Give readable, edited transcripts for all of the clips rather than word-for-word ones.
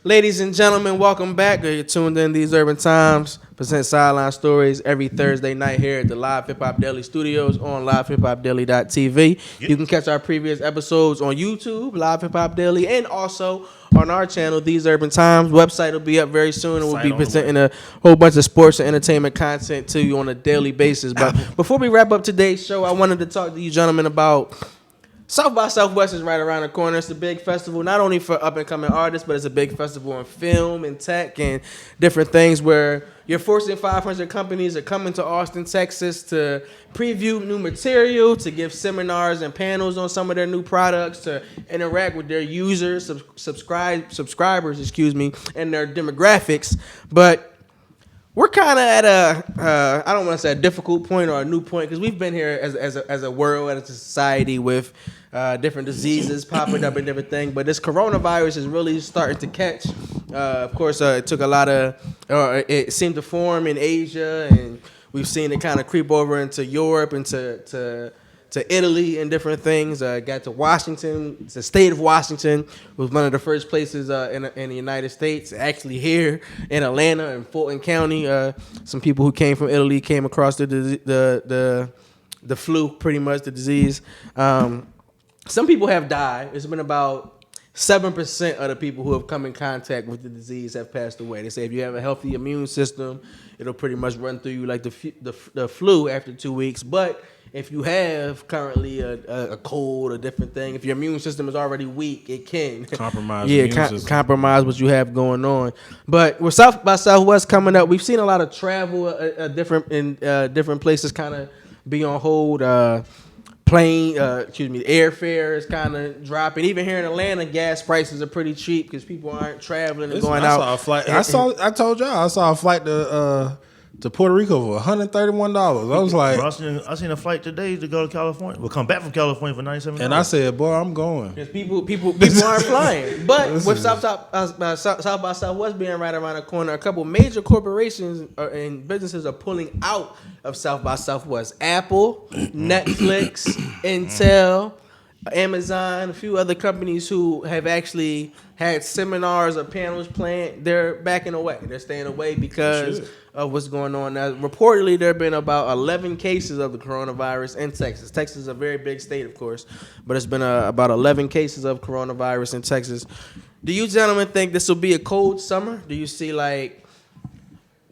Ladies and gentlemen, welcome back. You're tuned in These Urban Times. Present Sideline Stories every Thursday night here at the Live Hip Hop Daily Studios on LiveHipHopDaily.tv. You can catch our previous episodes on YouTube, Live Hip Hop Daily, and also on our channel, These Urban Times. Website will be up very soon, and we'll be presenting a whole bunch of sports and entertainment content to you on a daily basis. But before we wrap up today's show, I wanted to talk to you gentlemen about South by Southwest is right around the corner. It's a big festival, not only for up-and-coming artists, but it's a big festival in film and tech and different things where your Fortune 500 companies are coming to Austin, Texas to preview new material, to give seminars and panels on some of their new products, to interact with their users, subscribers, and their demographics. But we're kind of at I don't want to say a difficult point or a new point, because we've been here as a world, as a society with different diseases popping up and different things. But this coronavirus is really starting to catch. Of course, it took a lot of, it seemed to form in Asia, and we've seen it kind of creep over into Europe and to Italy and different things. Got to Washington. The state of Washington was one of the first places in the United States. Actually, here in Atlanta and Fulton County, some people who came from Italy came across the flu, pretty much the disease. Some people have died. It's been about 7% of the people who have come in contact with the disease have passed away. They say if you have a healthy immune system, it'll pretty much run through you like the flu after 2 weeks. But if you have currently a cold, a different thing, if your immune system is already weak, it can compromise. Compromise what you have going on. But with South by Southwest coming up, we've seen a lot of travel, different places kind of be on hold. Airfare is kind of dropping. Even here in Atlanta, gas prices are pretty cheap because people aren't traveling and going out. I told y'all I saw a flight to Puerto Rico for $131. I was like, I seen a flight today to go to California. We'll come back from California for $97. And I said, boy, I'm going. Because people aren't flying. But with South by Southwest being right around the corner, a couple major corporations and businesses are pulling out of South by Southwest. Apple, Netflix, Intel, Amazon, a few other companies who have actually had seminars or panels planned, they're backing away. They're staying away because of what's going on now. Reportedly, there have been about 11 cases of the coronavirus in Texas. Texas is a very big state, of course, but it's been about 11 cases of coronavirus in Texas. Do you gentlemen think this will be a cold summer? Do you see like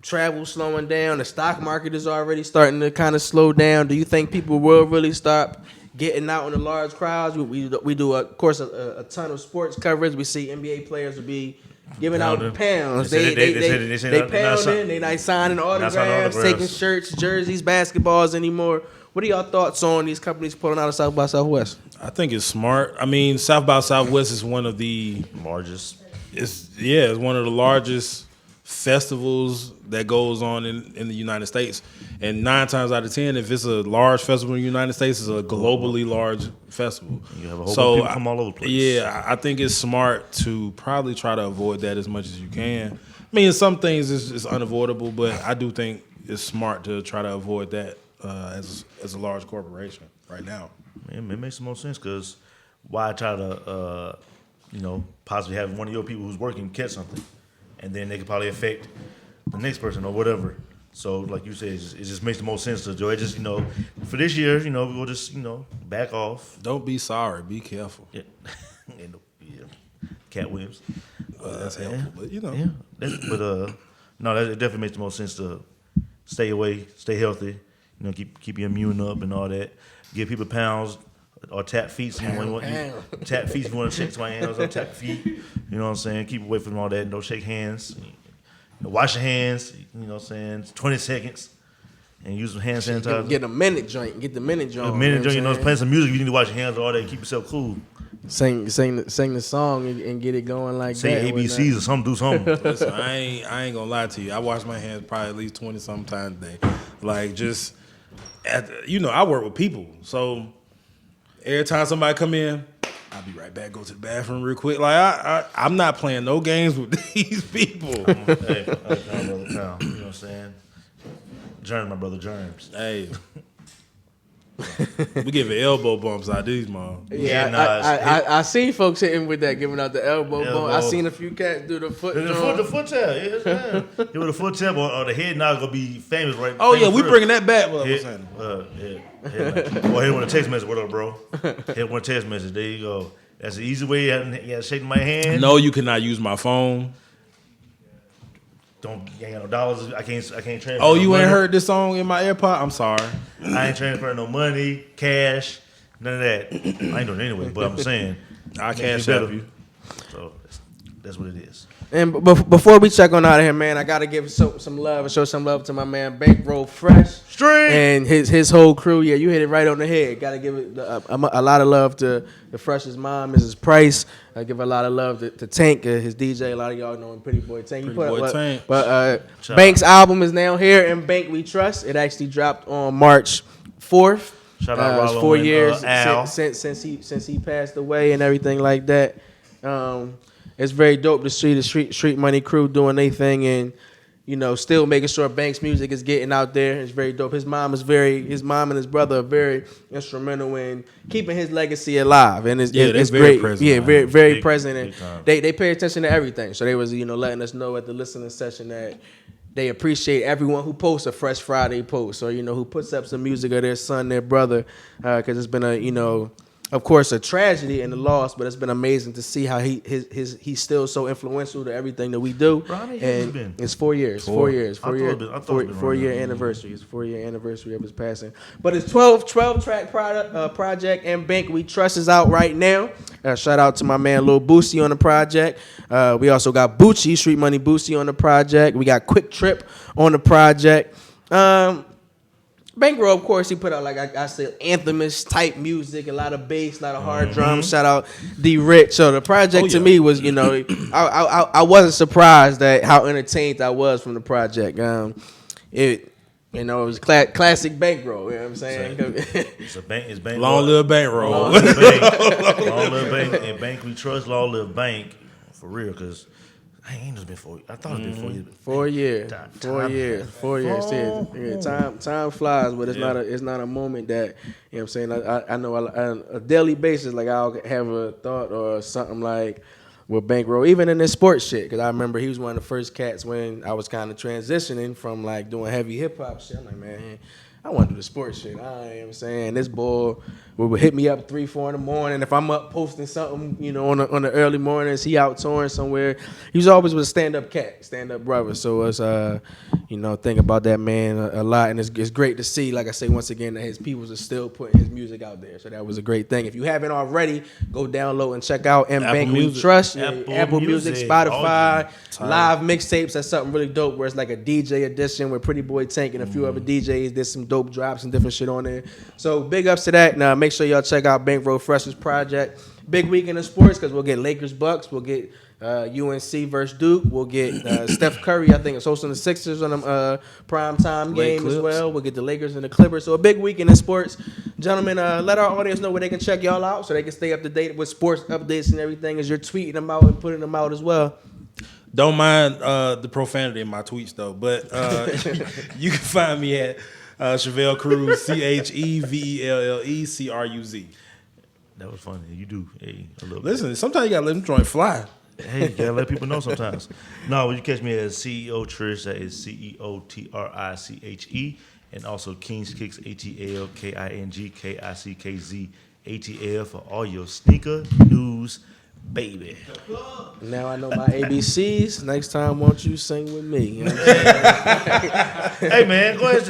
travel slowing down? The stock market is already starting to kind of slow down. Do you think people will really stop getting out in the large crowds? We do, of course, a ton of sports coverage. We see NBA players will be giving out pounds. They pounding. They not signing autographs, taking shirts, jerseys, basketballs anymore. What are y'all thoughts on these companies pulling out of South by Southwest? I think it's smart. I mean, South by Southwest is one of the largest. It's one of the largest festivals that goes on in the United States. And 9 times out of 10, if it's a large festival in the United States, it's a globally large festival. You have a whole bunch of people from all over the place. Yeah, I think it's smart to probably try to avoid that as much as you can. I mean, some things is unavoidable, but I do think it's smart to try to avoid that as a large corporation right now. It makes the most sense, because why try to, possibly have one of your people who's working catch something, and then they could probably affect the next person or whatever. So, like you said, it just makes the most sense to do it. Just, for this year, we'll just, back off. Don't be sorry. Be careful. Yeah. Cat Williams. That's helpful, but Yeah. No, that definitely makes the most sense to stay away, stay healthy, keep your immune up and all that. Give people pounds or tap feet. Tap feet if you want to shake somebody's hands, or tap feet. You know what I'm saying? Keep away from all that. Don't shake hands. Wash your hands, 20 seconds, and use some hand sanitizer. Get a minute joint. Get the minute joint. Play some music. You need to wash your hands all day. Keep yourself cool. Sing the song and get it going like Say that. Say ABCs or something. Do something. Listen, I ain't gonna lie to you. I wash my hands probably at least 20 something times a day. Like, just I work with people, so every time somebody come in, I'll be right back, go to the bathroom real quick. Like, I'm not playing no games with these people. Hey, you know what I'm saying? Germs, my brother, germs. Hey. We giving elbow bumps out these mom. I seen folks hitting with that, giving out the elbow bump. I seen a few cats do the foot. The foot tap, yes, man. Give it a foot tap or the head nod gonna be famous, right? Oh famous yeah, we first. bringing that back. What Head, Boy, hit with a text message. What up, bro? Hit one text message. There you go. That's the easy way. You gotta shake my hand. No, you cannot use my phone. You ain't got no dollars. I can't transfer. Oh, no you money. ain't heard this song in my AirPod? I'm sorry. I ain't transferring no money, cash, none of that. I ain't doing it anyway. But I'm saying I makes can't you better. help you. So that's what it is. And before we check on out of here, man, I gotta give some love and show some love to my man Bankroll Fresh Straight and his whole crew. Yeah, you hit it right on the head. Gotta give it a lot of love to the Fresh's mom, Mrs. Price. I give a lot of love to Tank, his DJ. A lot of y'all know him, Pretty Boy Tank. Tank. But Bank's album is now here, in Bank We Trust. It actually dropped on March 4th. Shout out Rollo 4 and, years Al. since he passed away and everything like that. It's very dope to see the Street Money crew doing their thing and, you know, still making sure Bank's music is getting out there. It's very dope. His mom and his brother are very instrumental in keeping his legacy alive, and it's very great. present, Yeah, man. very present, big time. and they pay attention to everything. So they was letting us know at the listening session that they appreciate everyone who posts a Fresh Friday post or who puts up some music of their son, their brother, because it's been of course, a tragedy and a loss, but it's been amazing to see how he's still so influential to everything that we do. Ronnie, how you been? It's 4 years. Four. 4 years. I thought it been 4-year around. anniversary. It's 4-year anniversary of his passing. But his 12-track project and Bank We Trust is out right now. Shout out to my man Lil Boosie on the project. We also got Bucci, Street Money Boosie on the project. We got Quick Trip on the project. Bankroll, of course, he put out, like I said, anthemous type music, a lot of bass, a lot of hard drums. Shout out D Rich. So the project to me was, I wasn't surprised at how entertained I was from the project. It was classic Bankroll. You know what I'm saying? It's bank. Long live Bankroll. Long live bank. Long live bank. And Bank We Trust. Long live bank. For real, because I ain't just been 4 years. I thought it's been 4 years. 4 years. Time 4 years. Yeah, time flies, but it's not a moment that I'm saying. I know on a daily basis, like I'll have a thought or something like with Bankroll, even in this sports shit, because I remember he was one of the first cats when I was kind of transitioning from like doing heavy hip hop shit. I'm like, man, I want to do the sports shit. Saying this boy would hit me up 3-4 in the morning. If I'm up posting something, on the early mornings, he out touring somewhere. He was always with a stand-up cat, stand-up brother. So it's think about that man a lot, and it's great to see. Like I say once again, that his people are still putting his music out there. So that was a great thing. If you haven't already, go download and check out M Bank We Trust, Apple Music, Spotify, live mixtapes. That's something really dope. Where it's like a DJ edition with Pretty Boy Tank and a few other DJs. There's some dope drops and different shit on there. So big ups to that. Now make sure y'all check out Bankroll Fresh's project. Big weekend of sports because we'll get Lakers Bucks. We'll get UNC versus Duke. We'll get Steph Curry. I think it's hosting the Sixers on a prime time game as well. We'll get the Lakers and the Clippers. So a big weekend in sports. Gentlemen, let our audience know where they can check y'all out so they can stay up to date with sports updates and everything as you're tweeting them out and putting them out as well. Don't mind the profanity in my tweets though, but you can find me at Chevelle Cruz, ChevelleCruz. That was funny. You do a little. Listen, sometimes you gotta let them joint fly. Hey, you gotta let people know sometimes. No, you catch me as CEO Triche. That is CEOTRICHE, and also King's Kicks ATLKINGKICKZ ATL for all your sneaker news, baby. Now I know my ABCs. Next time, won't you sing with me? You know what I'm saying? Hey man, go ahead.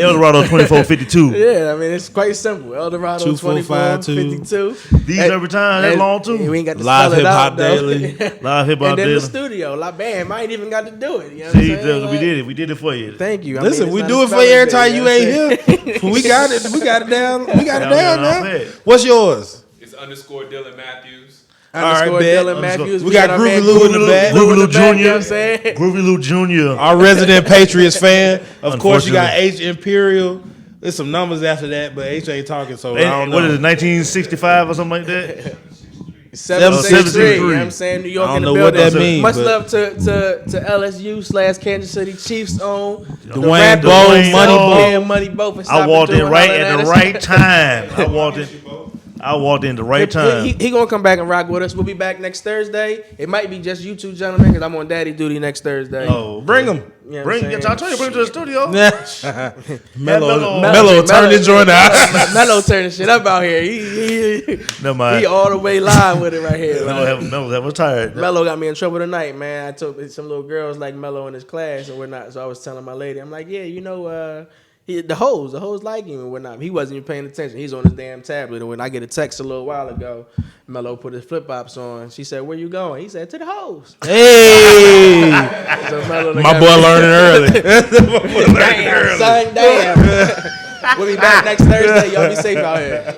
Eldorado 2452. Yeah, I mean it's quite simple. Eldorado 2452. These every time. That's long too. We ain't got to Live spell it Hip Hop out, though. Live Daily. Hip Hop And then Daily. the studio, like bam, I ain't even got to do it. You know See, what I'm saying? we did it. We did it for you. Thank you. Listen, it's we not do a it for you every spelling time you bee, ain't here. We got it. We got it down. We got it down not now. bad. What's yours? It's _ Dylan Matthews. Underscore bet. Dylan Matthews. We got our Groovy man Lou in the back. Groovy Lou You know what I'm Jr. saying? Groovy Lou Jr. Our resident Patriots fan. Of course, you got Unfortunately. H Imperial. There's some numbers after that, but H ain't talking, so I don't know. What is it, 1965 or something like that? 763. You know what I'm saying? New York I in don't the know what building. that means, Much but- love to LSU / Kansas City Chiefs on Dwayne Bowe, Money Bowe for I stopping walked through in and right hollering at the us. right time. I walked in the right time. He gonna come back and rock with us. We'll be back next Thursday. It might be just you two gentlemen because I'm on daddy duty next Thursday. Oh, Bring him. You know what bring I'm get saying? y'all tell you bring him to the studio. Mello turn the joint out. Mello turning shit up out here. He Never mind. he all the way live with it right here. Mello have retired. Mello got me in trouble tonight, man. I took some little girls like Mello in his class and whatnot. So I was telling my lady, I'm like, yeah, you know, the hoes like him and whatnot. He wasn't even paying attention. He's on his damn tablet. And when I get a text a little while ago, Mello put his flip flops on. She said, "Where you going?" He said, "To the hoes." Hey, So Mello my boy learning early. damn, son, damn. We'll be back next Thursday. Y'all be safe out here.